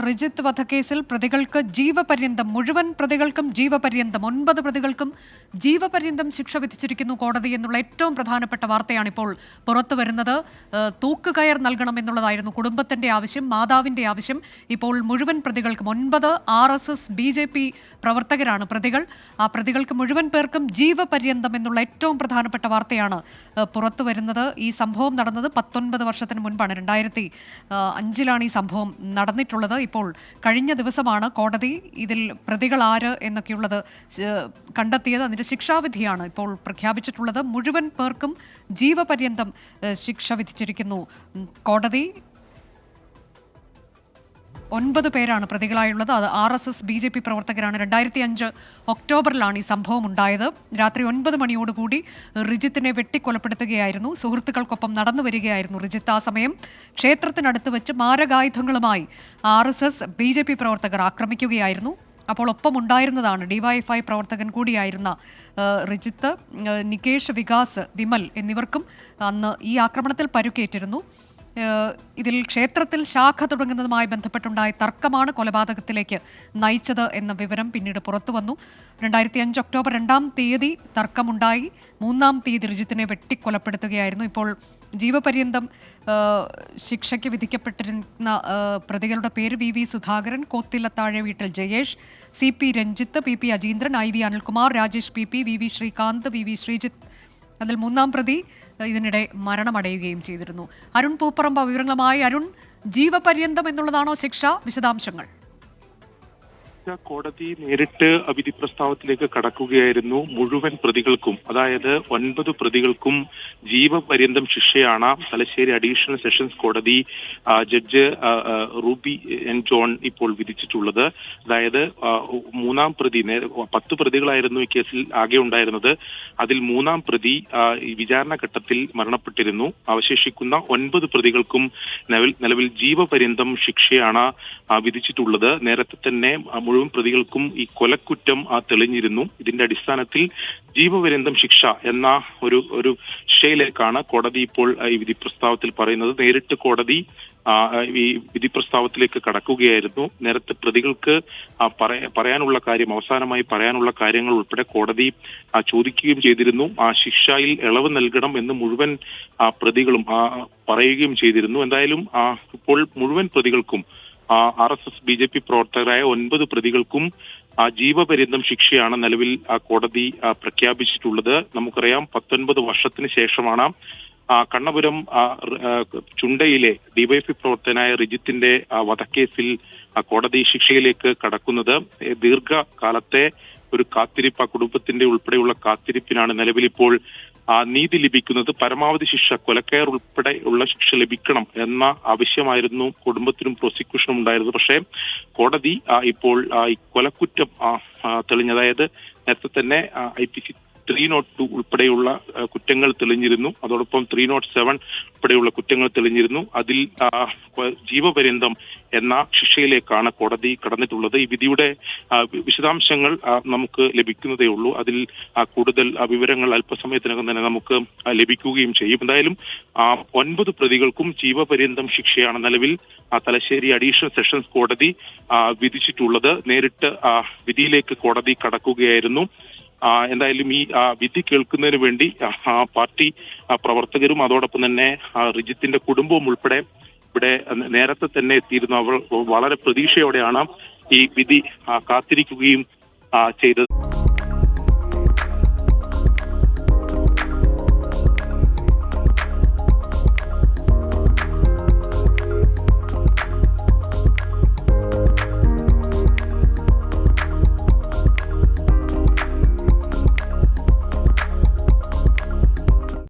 റിജിത്ത് വധക്കേസിൽ പ്രതികൾക്ക് ജീവപര്യന്തം, മുഴുവൻ പ്രതികൾക്കും ജീവപര്യന്തം, 9 പ്രതികൾക്കും ജീവപര്യന്തം ശിക്ഷ വിധിച്ചിരിക്കുന്നു കോടതി എന്നുള്ള ഏറ്റവും പ്രധാനപ്പെട്ട വാർത്തയാണ് ഇപ്പോൾ പുറത്തു വരുന്നത്. തൂക്കുകയർ നൽകണമെന്നുള്ളതായിരുന്നു കുടുംബത്തിന്റെ ആവശ്യം, മാതാവിന്റെ ആവശ്യം. ഇപ്പോൾ മുഴുവൻ പ്രതികൾക്കും 9 RSS BJP പ്രവർത്തകരാണ് പ്രതികൾ. ആ പ്രതികൾക്ക് മുഴുവൻ പേർക്കും ജീവപര്യന്തം എന്നുള്ള ഏറ്റവും പ്രധാനപ്പെട്ട വാർത്തയാണ് പുറത്തു വരുന്നത്. ഈ സംഭവം നടന്നത് 19 വർഷത്തിന് മുൻപാണ്. 2005 ഈ സംഭവം നടന്നിട്ടുള്ളത്. ഇപ്പോൾ കഴിഞ്ഞ ദിവസമാണ് കോടതി ഇതിൽ പ്രതികൾ ആര് എന്നൊക്കെയുള്ളത് കണ്ടെത്തിയത്. അതിന്റെ ശിക്ഷാവിധിയാണ് ഇപ്പോൾ പ്രഖ്യാപിച്ചിട്ടുള്ളത്. മുഴുവൻ പേർക്കും ജീവപര്യന്തം ശിക്ഷ വിധിച്ചിരിക്കുന്നു കോടതി. 9 പേരാണ് പ്രതികളായുള്ളത്. അത് RSS BJP പ്രവർത്തകരാണ്. 2005 ഒക്ടോബറിലാണ് ഈ സംഭവം ഉണ്ടായത്. രാത്രി 9 മണിയോടുകൂടി റിജിത്തിനെ വെട്ടിക്കൊലപ്പെടുത്തുകയായിരുന്നു. സുഹൃത്തുക്കൾക്കൊപ്പം നടന്നു വരികയായിരുന്നു റിജിത്ത്. ആ സമയം ക്ഷേത്രത്തിനടുത്ത് വെച്ച് മാരകായുധങ്ങളുമായി RSS BJP പ്രവർത്തകർ ആക്രമിക്കുകയായിരുന്നു. അപ്പോൾ ഒപ്പമുണ്ടായിരുന്നതാണ് DYFI പ്രവർത്തകൻ കൂടിയായിരുന്ന റിജിത്ത്. നികേഷ്, വികാസ്, വിമൽ എന്നിവർക്കും അന്ന് ഈ ആക്രമണത്തിൽ പരുക്കേറ്റിരുന്നു. ഇതിൽ ക്ഷേത്രത്തിൽ ശാഖ തുടങ്ങുന്നതുമായി ബന്ധപ്പെട്ടുണ്ടായ തർക്കമാണ് കൊലപാതകത്തിലേക്ക് നയിച്ചത് എന്ന വിവരം പിന്നീട് പുറത്തു വന്നു. 2005 ഒക്ടോബർ 2-ാം തീയതി തർക്കമുണ്ടായി. 3-ാം തീയതി റിജിത്തിനെ വെട്ടിക്കൊലപ്പെടുത്തുകയായിരുന്നു. ഇപ്പോൾ ജീവപര്യന്തം ശിക്ഷയ്ക്ക് വിധിക്കപ്പെട്ടിരുന്ന പ്രതികളുടെ പേര് VV സുധാകരൻ, കോത്തിലത്താഴെ വീട്ടിൽ Jayesh, CP Ranjith, PP Ajeendran, IV Anilkumar, Rajesh PP, VV Srikanth, VV Sreejith. അതിൽ 3-ാം പ്രതി ഇതിനിടെ മരണമടയുകയും ചെയ്തിരുന്നു. അരുൺ പൂപ്പറമ്പ വിവരങ്ങളുമായി. അരുൺ, ജീവപര്യന്തം എന്നുള്ളതാണോ ശിക്ഷ? വിശദാംശങ്ങൾ. കോടതി നേരിട്ട് വിധി പ്രസ്താവത്തിലേക്ക് കടക്കുകയായിരുന്നു. മുഴുവൻ പ്രതികൾക്കും, അതായത് 9 പ്രതികൾക്കും ജീവപര്യന്തം ശിക്ഷയാണ് തലശ്ശേരി അഡീഷണൽ സെഷൻസ് കോടതി ജഡ്ജ് റൂബി N ജോൺ ഇപ്പോൾ വിധിച്ചിട്ടുള്ളത്. അതായത് 3-ാം പ്രതി, 10 പ്രതികളായിരുന്നു ഈ കേസിൽ ആകെ ഉണ്ടായിരുന്നത്. അതിൽ 3-ാം പ്രതി വിചാരണ ഘട്ടത്തിൽ മരണപ്പെട്ടിരുന്നു. അവശേഷിക്കുന്ന 9 പ്രതികൾക്കും നിലവിൽ ജീവപര്യന്തം ശിക്ഷയാണ് വിധിച്ചിട്ടുള്ളത്. നേരത്തെ തന്നെ മുഴുവൻ പ്രതികൾക്കും ഈ കൊലക്കുറ്റം തെളിഞ്ഞിരുന്നു. ഇതിന്റെ അടിസ്ഥാനത്തിൽ ജീവപര്യന്തം ശിക്ഷ എന്ന ഒരു ശിക്ഷയിലേക്കാണ് കോടതി ഇപ്പോൾ ഈ വിധി പ്രസ്താവത്തിൽ പറയുന്നത്. നേരിട്ട് കോടതി ഈ വിധി പ്രസ്താവത്തിലേക്ക് കടക്കുകയായിരുന്നു. നേരത്തെ പ്രതികൾക്ക് പറയാനുള്ള കാര്യം, അവസാനമായി പറയാനുള്ള കാര്യങ്ങൾ ഉൾപ്പെടെ കോടതി ചോദിക്കുകയും ചെയ്തിരുന്നു. ആ ശിക്ഷയിൽ ഇളവ് നൽകണം എന്ന് മുഴുവൻ പ്രതികളും പറയുകയും ചെയ്തിരുന്നു. എന്തായാലും ഇപ്പോൾ മുഴുവൻ പ്രതികൾക്കും RSS BJP പ്രവർത്തകരായ 9 പ്രതികൾക്കും ജീവപര്യന്തം ശിക്ഷയാണ് നിലവിൽ കോടതി പ്രഖ്യാപിച്ചിട്ടുള്ളത്. നമുക്കറിയാം, 19 വർഷത്തിന് ശേഷമാണ് കണ്ണപുരം ചുണ്ടയിലെ DYFI പ്രവർത്തകനായ റിജിത്തിന്റെ വധക്കേസിൽ കോടതി ശിക്ഷയിലേക്ക് കടക്കുന്നത്. ദീർഘകാലത്തെ ഒരു കാത്തിരിപ്പ്, ആ കുടുംബത്തിന്റെ ഉൾപ്പെടെയുള്ള കാത്തിരിപ്പിനാണ് നിലവിലിപ്പോൾ നീതി ലഭിക്കുന്നത്. പരമാവധി ശിക്ഷ, കൊലക്കയർ ഉൾപ്പെടെ ഉള്ള ശിക്ഷ ലഭിക്കണം എന്ന ആവശ്യമായിരുന്നു കുടുംബത്തിനും പ്രോസിക്യൂഷനും ഉണ്ടായിരുന്നത്. പക്ഷേ കോടതി ഇപ്പോൾ ഈ കൊലക്കുറ്റം തെളിഞ്ഞ, അതായത് നേരത്തെ തന്നെ IPC 302 ഉൾപ്പെടെയുള്ള കുറ്റങ്ങൾ തെളിഞ്ഞിരുന്നു. അതോടൊപ്പം 307 ഉൾപ്പെടെയുള്ള കുറ്റങ്ങൾ തെളിഞ്ഞിരുന്നു. അതിൽ ജീവപര്യന്തം എന്ന ശിക്ഷയിലേക്കാണ് കോടതി കടന്നിട്ടുള്ളത്. ഈ വിധിയുടെ വിശദാംശങ്ങൾ നമുക്ക് ലഭിക്കുന്നതേ ഉള്ളൂ. അതിൽ കൂടുതൽ വിവരങ്ങൾ അല്പസമയത്തിനകം തന്നെ നമുക്ക് ലഭിക്കുകയും ചെയ്യും. എന്തായാലും 9 പ്രതികൾക്കും ജീവപര്യന്തം ശിക്ഷയാണ് നിലവിൽ തലശ്ശേരി അഡീഷണൽ സെഷൻസ് കോടതി വിധിച്ചിട്ടുള്ളത്. നേരിട്ട് വിധിയിലേക്ക് കോടതി കടക്കുകയായിരുന്നു. എന്തായാലും ഈ വിധി കേൾക്കുന്നതിന് വേണ്ടി പാർട്ടി പ്രവർത്തകരും അതോടൊപ്പം തന്നെ റിജിത്തിന്റെ കുടുംബവും ഉൾപ്പെടെ ഇവിടെ നേരത്തെ തന്നെ എത്തിയിരുന്നു. അവർ വളരെ പ്രതീക്ഷയോടെയാണ് ഈ വിധി കാത്തിരിക്കുകയും ചെയ്തത്.